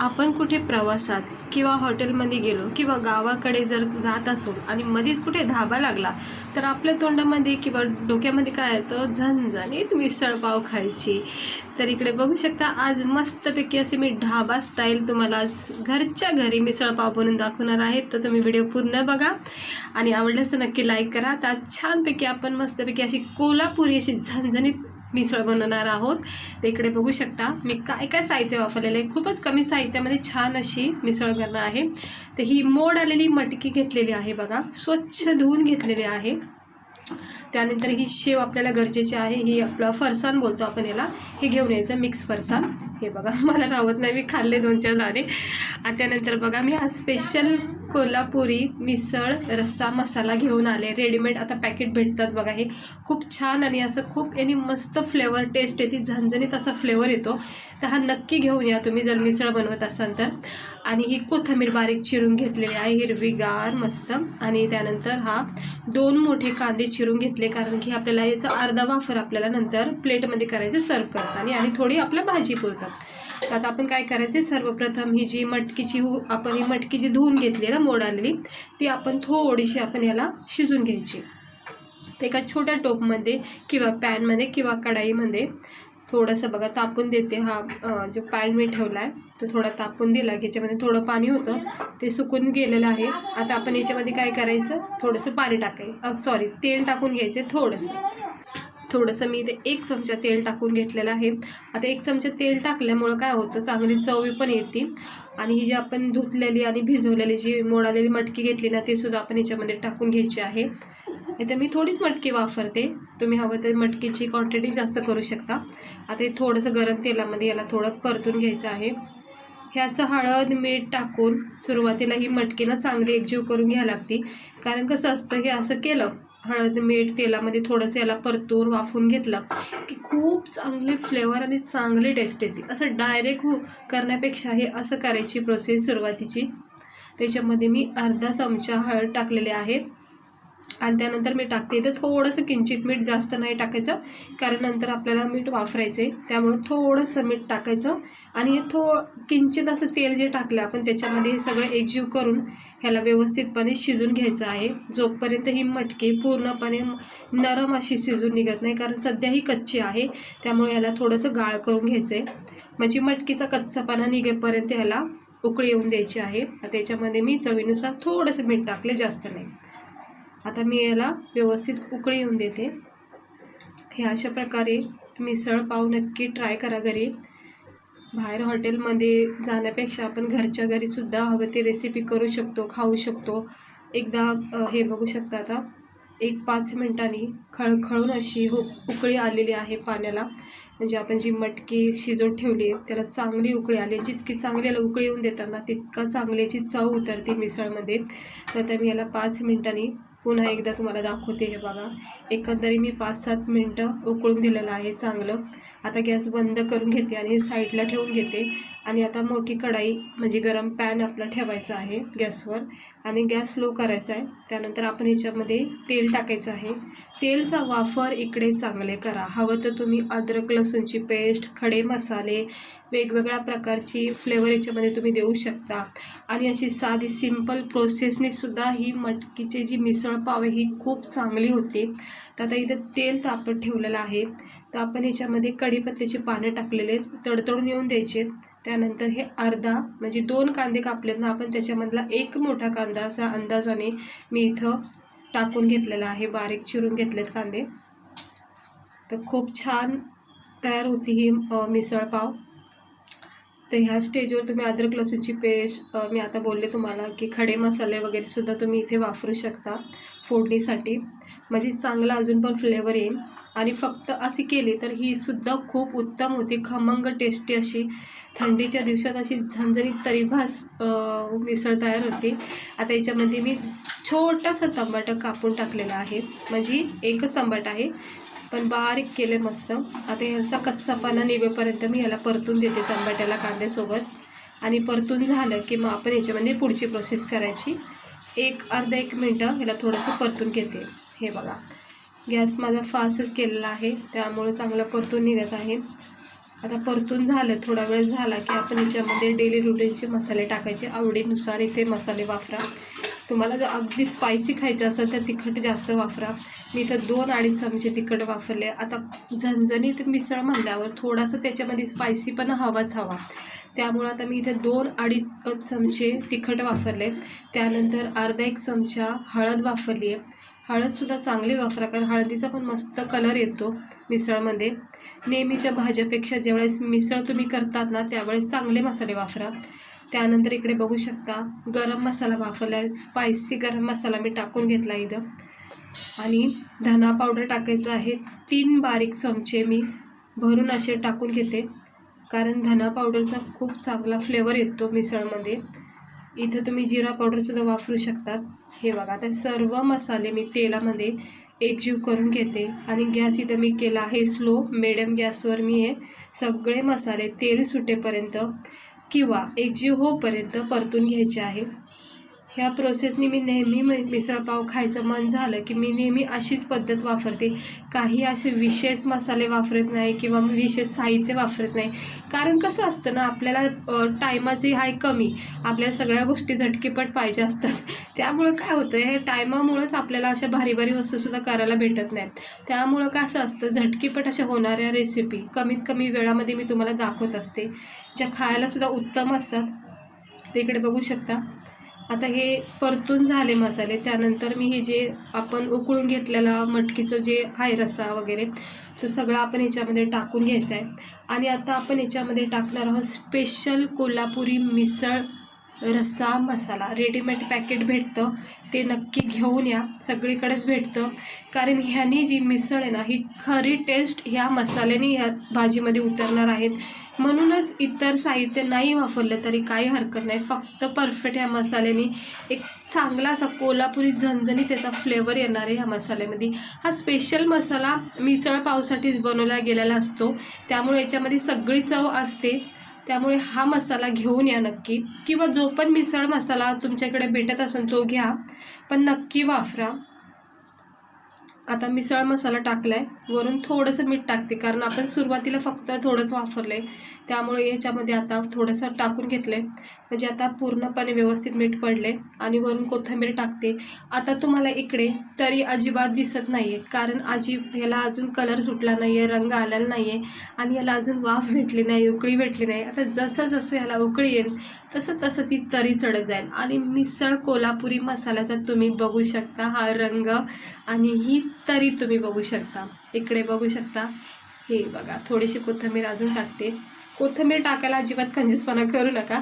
आपण कुठे प्रवासात किंवा हॉटेलमध्ये गेलो किंवा गावाकडे जर जात असो आणि मध्येच कुठे धाबा लागला तर आपल्या तोंडामध्ये किंवा डोक्यामध्ये काय येतं, झणझणीत मिसळपाव खायची. तर इकडे बघू शकता, आज मस्तपैकी असे मी ढाबा स्टाईल तुम्हाला आज घरच्या घरी मिसळपाव बनवून दाखवणार आहे. तर तुम्ही व्हिडिओ पूर्ण बघा आणि आवडल्यास तर नक्की लाईक करा. तर आज छानपैकी आपण मस्तपैकी अशी कोल्हापुरी अशी झणझणीत मिसळ बनवणार आहोत. तर इकडे बघू शकता मी काय काय साहित्य वापरलेलं आहे. खूपच कमी साहित्यामध्ये छान अशी मिसळ करणं आहे. तर ही मोड आलेली मटकी घेतलेली आहे बघा, स्वच्छ धुवून घेतलेली आहे. त्यानंतर ही शेव आपल्याला गरजेची आहे. ही आपलं फरसाण बोलतो आपण याला, हे घेऊन यायचं मिक्स फरसाण. हे बघा मला राहत नाही, मी खाल्ले 2-4 दाणे. आणि त्यानंतर बघा मी हा स्पेशल कोल्हापुरी मिसळ रस्सा मसाला घेऊन आले. रेडीमेड आता पॅकेट भेटतात बघा. हे खूप छान आणि असं खूप याने मस्त फ्लेवर टेस्ट येते, झणझणीत असा फ्लेवर येतो. तर हा नक्की घेऊन या तुम्ही जर मिसळ बनवत असाल तर. आणि ही कोथिंबीर बारीक चिरून घेतलेली आहे, हिरवीगार मस्त. आणि त्यानंतर हा 2 मोठे कांदे चिरून घेतले, कारण की आपल्याला याचा अर्धा वाफर आपल्याला नंतर प्लेटमध्ये करायचं सर्व करताना आणि थोडी आपल्या भाजी पुरतात. तर आता आपण काय करायचं, सर्वप्रथम ही जी आपण ही मटकी जी धुवून घेतली ना मोड आलेली, ती आपण थोडीशी आपण याला शिजून घ्यायची. तर एका छोट्या टोपमध्ये किंवा पॅनमध्ये किंवा कढाईमध्ये थोडंसं बघा तापून देते. हा जो पॅन मी ठेवला आहे तो थोडा तापून दिला की याच्यामध्ये थोडं पाणी होतं, ते सुकून गेलेलं आहे. आता आपण याच्यामध्ये काय करायचं, थोडंसं पाणी टाकायचं, तेल टाकून घ्यायचं. थोडंसं मी इथे 1 चमचा तेल टाकून घेतलेलं आहे. आता 1 चमचा तेल टाकल्यामुळं काय होतं, चांगली चव पण येते. आणि ही जी आपण धुतलेली आणि भिजवलेली जी मोड आलेली मटकी घेतली ना, ते सुद्धा आपण याच्यामध्ये टाकून घ्यायची आहे. इथे मी थोडीच मटकी वापरते, तुम्ही हवं तर मटकीची क्वांटिटी जास्त करू शकता. आता हे थोडंसं गरम तेलामध्ये याला थोडं परतून घ्यायचं आहे. हे असं हळद मीठ टाकून सुरुवातीला ही मटकीला चांगली एकजीव करून घ्यायला लागते. कारण कसं असतं, हे असं केलं हळद मीठ तेलामध्ये थोडंसं याला परतून वाफून घेतलं की खूप चांगले फ्लेवर आणि चांगली टेस्ट येते. असं डायरेक्ट करण्यापेक्षा हे असं करायची प्रोसेस सुरुवातीची. त्याच्यामध्ये मी अर्धा चमचा हळद टाकलेले आहे आणि त्यानंतर मी टाकते इथं थोडंसं किंचित मीठ, जास्त नाही टाकायचं कारण नंतर आपल्याला मीठ वापरायचं आहे, त्यामुळं थोडंसं मीठ टाकायचं. आणि हे किंचित असं तेल जे टाकलं आपण त्याच्यामध्ये हे सगळं एकजीव करून ह्याला व्यवस्थितपणे शिजून घ्यायचं आहे. जोपर्यंत ही मटकी पूर्णपणे नरम अशी शिजून निघत नाही, कारण सध्या ही कच्ची आहे, त्यामुळे याला थोडंसं गाळ करून घ्यायचं आहे. म्हणजे मटकीचा कच्चापणा निघेपर्यंत ह्याला उकळी येऊन द्यायची आहे. त्याच्यामध्ये मी चवीनुसार थोडंसं मीठ टाकले, जास्त नाही. आता मी याला व्यवस्थित उकळी येऊन देते. हे अशा प्रकारे मिसळपाव नक्की ट्राय करा घरी. बाहेर हॉटेलमध्ये जाण्यापेक्षा आपण घरच्या घरीसुद्धा हवं ते रेसिपी करू शकतो, खाऊ शकतो. एकदा हे बघू शकता, आता 1-5 मिनिटांनी खळखळून अशी उकळी आलेली आहे पाण्याला. म्हणजे आपण जी मटकी शिजवून ठेवली आहे त्याला चांगली उकळी आली. जितकी चांगली याला उकळी येऊन देताना तितका चांगली याची चव उतरते मिसळमध्ये. तर आता मी याला 5 मिनिटांनी पुन्हा एकदा तुम्हाला दाखवते. हे बघा, एकंदरीत मी 5-7 मिनटं उकळून दिलेलं आहे चांगलं. आता गॅस बंद करून घेते आणि साईडला ठेवून घेते. आणि आता मोठी कढाई म्हणजे गरम पॅन आपला ठेवायचा आहे गॅसवर आणि गॅस लो करायचा आहे. त्यानंतर आपण ह्याच्यामध्ये तेल टाकायचं आहे. तेलचा वापर इकडे चांगले करा. हवं तर तुम्ही अद्रक लसूणची पेस्ट, खडे मसाले, वेगवेगळ्या प्रकारची फ्लेवर याच्यामध्ये तुम्ही देऊ शकता. आणि अशी साधी सिंपल प्रोसेसने सुद्धा ही मटकीची जी मिसळपाव आहे ही खूप चांगली होते. तर आता इथं तेल तापत ठेवलेलं आहे. तर आपण ह्याच्यामध्ये कढीपत्त्याची पानं टाकलेले आहेत, तडतडून येऊन द्यायचे. त्यानंतर हे म्हणजे 2 कांदे कापलेत ना आपण, त्याच्यामधला 1 मोठा कांदाचा अंदाजाने मी इथं टाकून घेतलेला आहे. बारीक चिरून घेतलेत कांदे. तर खूप छान तयार होती ही मिसळपाव. तर ह्या स्टेजवर तुम्ही अद्रक लसूणची पेस्ट, मी आता बोलले तुम्हाला की खडे मसाले वगैरे सुद्धा तुम्ही इथे वापरू शकता फोडणीसाठी, म्हणजे चांगला अजून पण फ्लेवर येईल. आणि फक्त अशी केली तर ही सुद्धा खूप उत्तम होती, खमंग टेस्टी अशी थंडीच्या दिवसात अशी झणझणीत तरीभास मिसळ तयार होते. आता याच्यामध्ये मी छोटासा टमाटर कापून टाकलेला आहे, म्हणजे 1च टमाटर आहे पण बारीक केले मस्त. आता ह्याचा कच्चापणा निघेपर्यंत मी ह्याला परतून देते टमाट्याला कांद्यासोबत. आणि परतून झालं की मग आपण ह्याच्यामध्ये पुढची प्रोसेस करायची. अर्धा 1 मिनटं ह्याला थोडंसं परतून घेते. हे बघा, गॅस माझा फास्टच केलेला आहे त्यामुळे चांगलं परतून निघत आहे. आता परतून झालं, थोडा वेळ झाला की आपण याच्यामध्ये डेली रुटीनचे मसाले टाकायचे. आवडीनुसार इथे मसाले वापरा. तुम्हाला जर अगदी स्पायसी खायचं असेल तर तिखट जास्त वापरा. मी इथं 2-2.5 चमचे तिखट वापरले. आता झणझणीत मिसळ म्हणल्यावर थोडासा त्याच्यामध्ये स्पायसीपणा हवाच हवा, त्यामुळं आता मी इथे 2-2.5 चमचे तिखट वापरले. त्यानंतर अर्धा 1 चमचा हळद वापरली आहे. हळदसुद्धा चांगली वापरा, कारण हळदीचा पण मस्त कलर येतो मिसळमध्ये. नेहमीच्या भाज्यापेक्षा ज्यावेळेस मिसळ तुम्ही करतात ना त्यावेळेस चांगले मसाले वापरा. त्यानंतर इकडे बघू शकता गरम मसाला वापरला आहे. स्पायसी गरम मसाला मी टाकून घेतला इथं. आणि धना पावडर टाकायचं आहे. 3 बारीक चमचे मी भरून असे टाकून घेते, कारण धना पावडरचा खूप चांगला फ्लेवर येतो मिसळमध्ये. इथं तुम्ही जिरा पावडरसुद्धा वापरू शकतात. हे बघा, आता सर्व मसाले मी तेलामध्ये एकजीव करून घेते. आणि गॅस इथं मी केला आहे स्लो. मिडियम गॅसवर मी हे सगळे मसाले तेल सुटेपर्यंत किंवा एकजीव होईपर्यंत परतून घ्यायचे आहे. ह्या प्रोसेसनी मी नेहमी मिसळपाव खायचं मन झालं की मी नेहमी अशीच पद्धत वापरते. काही असे विशेष मसाले वापरत नाही किंवा विशेष साहित्य वापरत नाही, कारण कसं असतं ना, आपल्याला टायमाची हाय कमी, आपल्याला सगळ्या गोष्टी झटकीपट पाहिजे असतात. त्यामुळं काय होतं, हे टायमामुळंच आपल्याला अशा भारी भारी वस्तूसुद्धा करायला भेटत नाहीत. त्यामुळं कसं असतं, झटकीपट अशा होणाऱ्या रेसिपी कमीत कमी वेळामध्ये मी तुम्हाला दाखवत असते, ज्या खायलासुद्धा उत्तम असतात. ते इकडे बघू शकता. आता हे परतून झाले मसाले. त्यानंतर मी हे जे आपण उकळून घेतलेला मटकीचं जे आहे रस्सा वगैरे, तो सगळा आपण याच्यामध्ये टाकून घ्यायचा आहे. आणि आता आपण याच्यामध्ये टाकणार आहोत स्पेशल कोल्हापुरी मिसळ रस्सा मसाला. रेडीमेड पॅकेट भेटतं, ते नक्की घेऊन या. सगळीकडेच भेटतं, कारण ह्यानी जी मिसळ आहे ना, ही खरी टेस्ट ह्या मसाल्याने ह्या भाजीमध्ये उतरणार आहेत. म्हणूनच इतर साहित्य नाही वापरलं तरी काही हरकत नाही. फक्त परफेक्ट ह्या मसाल्याने एक चांगला असा कोल्हापुरी झणझणीत त्याचा फ्लेवर येणार आहे ह्या मसाल्यामध्ये. हा स्पेशल मसाला मिसळ पावसाठीच बनवला गेलेला असतो, त्यामुळे याच्यामध्ये सगळी चव असते. त्यामुळे हा मसाला घेऊन या नक्की, किंवा जो पण मिसळ मसाला तुमच्याकडे भेटत असेल तो घ्या, पण नक्की वापरा. आता मिसळ मसाला टाकला आहे. वरून थोडंसं मीठ टाकते, कारण आपण सुरुवातीला फक्त थोडंच वापरलं आहे, त्यामुळे याच्यामध्ये आता थोडंसं टाकून घेतलं आहे, म्हणजे आता पूर्णपणे व्यवस्थित मीठ पडले. आणि वरून कोथिंबीर टाकते. आता तुम्हाला इकडे तरी अजिबात दिसत नाही आहे, कारण याला अजून कलर सुटला नाही आहे, रंग आलेला नाही आहे, आणि याला अजून वाफ भेटली नाही, उकळी भेटली नाही. आता जसं जसं याला उकळी येईल तसं तसं ती तरी चढत जाईल. आणि मिसळ कोल्हापुरी मसाल्याचा तुम्ही बघू शकता हा रंग, आणि ही तरी तुम्ही बघू शकता. इकडे बघू शकता. हे बघा, थोडीशी कोथिंबीर अजून टाकते. कोथिंबीर टाकायला अजिबात कंजूसपणा करू नका.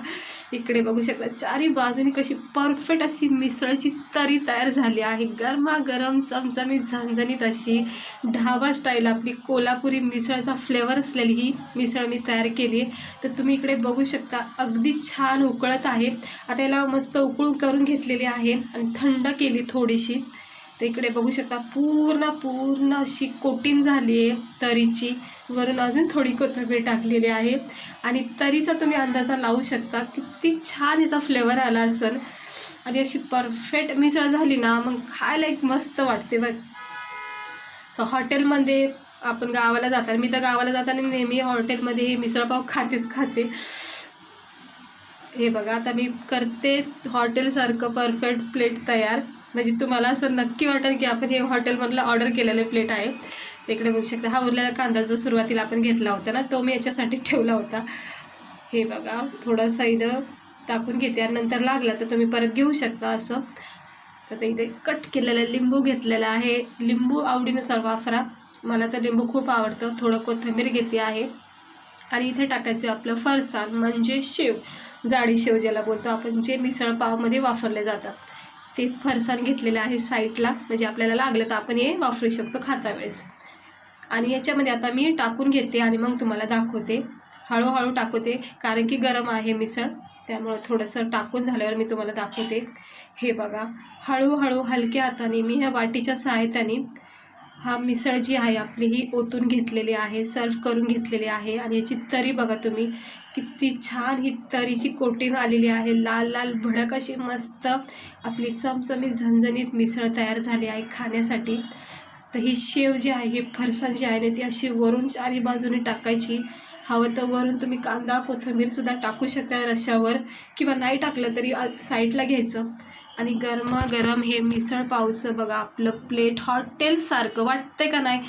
इकडे बघू शकता चारी बाजूनी कशी परफेक्ट अशी मिसळची तरी तयार झाली आहे. गरमागरम चमचमीत झणझणीत अशी ढाबा स्टाईल आपली कोल्हापुरी मिसळचा फ्लेवर असलेली ही मिसळ मी तयार केली आहे. तर तुम्ही इकडे बघू शकता अगदी छान उकळत आहे. आता याला मस्त उकळून करून घेतलेली आहे आणि थंड केली थोडीशी. तर इकडे बघू शकता पूर्ण अशी कोटिंग झाली आहे तरीची. वरून अजून थोडी कोथिंबीर टाकलेली आहे, आणि तरीचा तुम्ही अंदाजा लावू शकता किती छान याचा फ्लेवर आला असेल. आणि अशी परफेक्ट मिसळ झाली ना, मग खायला एक मस्त वाटते बघ. तर हॉटेलमध्ये आपण गावाला जाताना, मी तर गावाला जाताना नेहमी हॉटेलमध्ये हे मिसळपाव खाते. हे बघा, आता मी करते हॉटेलसारखं परफेक्ट प्लेट तयार, म्हणजे तुम्हाला असं नक्की वाटेल की आपण हे हॉटेलमधलं ऑर्डर केलेले प्लेट आहे. इकडे बघू शकता हा उरलेला कांदा जो सुरुवातीला आपण घेतला होता ना, तो मी याच्यासाठी ठेवला होता. हे बघा, थोडासा इथं टाकून घेते, आणि नंतर लागला तर तुम्ही परत घेऊ शकता असं. तर इथे कट केलेला लिंबू घेतलेला आहे. लिंबू आवडीनुसार वापरा, मला तर लिंबू खूप आवडतं. थोडं कोथिंबीर घेते आहे, आणि इथे टाकायचं आपलं फरसाण, म्हणजे शेव, जाडी शेव ज्याला बोलतो आपण, जे मिसळ पावमध्ये वापरले जातात. ते फरसाण घेतलेलं आहे साईडला, म्हणजे आपल्याला लागलं तर आपण हे वापरू शकतो खाता वेळेस. आणि याच्यामध्ये आता मी टाकून घेते आणि मग तुम्हाला दाखवते. हळूहळू टाकवते, कारण की गरम आहे मिसळ, त्यामुळं थोडंसं टाकून झाल्यावर मी तुम्हाला दाखवते. हे बघा, हळूहळू हलक्या हाताने मी ह्या वाटीच्या सहाय्याने हा मिसळ जी आहे आपली ही ओतून घेतलेली आहे, सर्व करून घेतलेली आहे. आणि याची तरी बघा तुम्ही, किती छान ही तरीची कोटिंग आलेली आहे. लाल लाल भडक अशी मस्त आपली चमचमीत झणझणीत मिसळ तयार झाली आहे खाण्यासाठी. तर ही शेव जी आहे, ही फरसाण जी आहे ती अशी वरून चारी बाजूने टाकायची. हवं तर वरून तुम्ही कांदा कोथिंबीरसुद्धा टाकू शकता रश्श्यावर, किंवा नाही टाकलं तरी साईडला घ्यायचं. आणि गरमागरम हे मिसळ पावचं बघा आपलं प्लेट हॉटेलसारखं वाटतंय का नाही?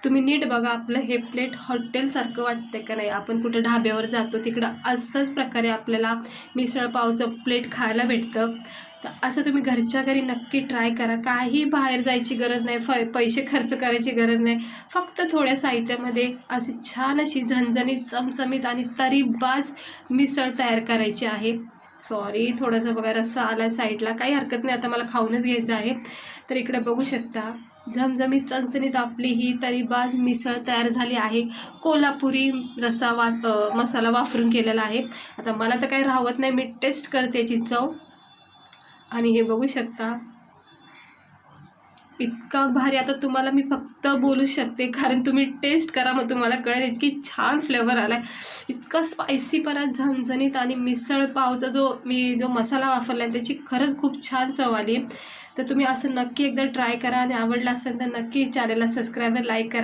तुम्ही नीट बघा, आपलं हे प्लेट हॉटेलसारखं वाटतंय का नाही? आपण कुठं ढाब्यावर जातो तिकडं असंच प्रकारे आपल्याला मिसळ पावचं प्लेट खायला भेटतं. तर असं तुम्ही घरच्या घरी नक्की ट्राय करा. काही बाहेर जायची गरज नाही, पैसे खर्च करायची गरज नाही. फक्त थोड्या साहित्यामध्ये अशी छान अशी झणझणीत चमचमीत आणि तरीबाज मिसळ तयार करायची आहे. सॉरी, थोडंसं बघा रस्सा आला साईडला, काही हरकत नाही, आता मला खाऊनच घ्यायचं आहे. तर इकडे बघू शकता झमझमीत चणचणीत आपली ही तरीबाज मिसळ तयार झाली आहे. कोल्हापुरी रस्सा मसाला वापरून केलेला आहे. आता मला तर काही राहत नाही, मी टेस्ट करते याची चव. आणि हे बघू शकता इतका भारी. आता तुम्हाला मी फक्त बोलू शकते, कारण तुम्ही टेस्ट करा मग तुम्हाला कळेल इतकी छान फ्लेवर आला आहे. इतका स्पायसीपणा, झणझणीत, आणि मिसळ पावचा जो मसाला वापरला आहे त्याची खरंच खूप छान चव आली. तर तुम्ही असं नक्की एकदा ट्राय करा, आणि आवडलं असेल तर नक्की चॅनलला सबस्क्राईब, लाईक करा.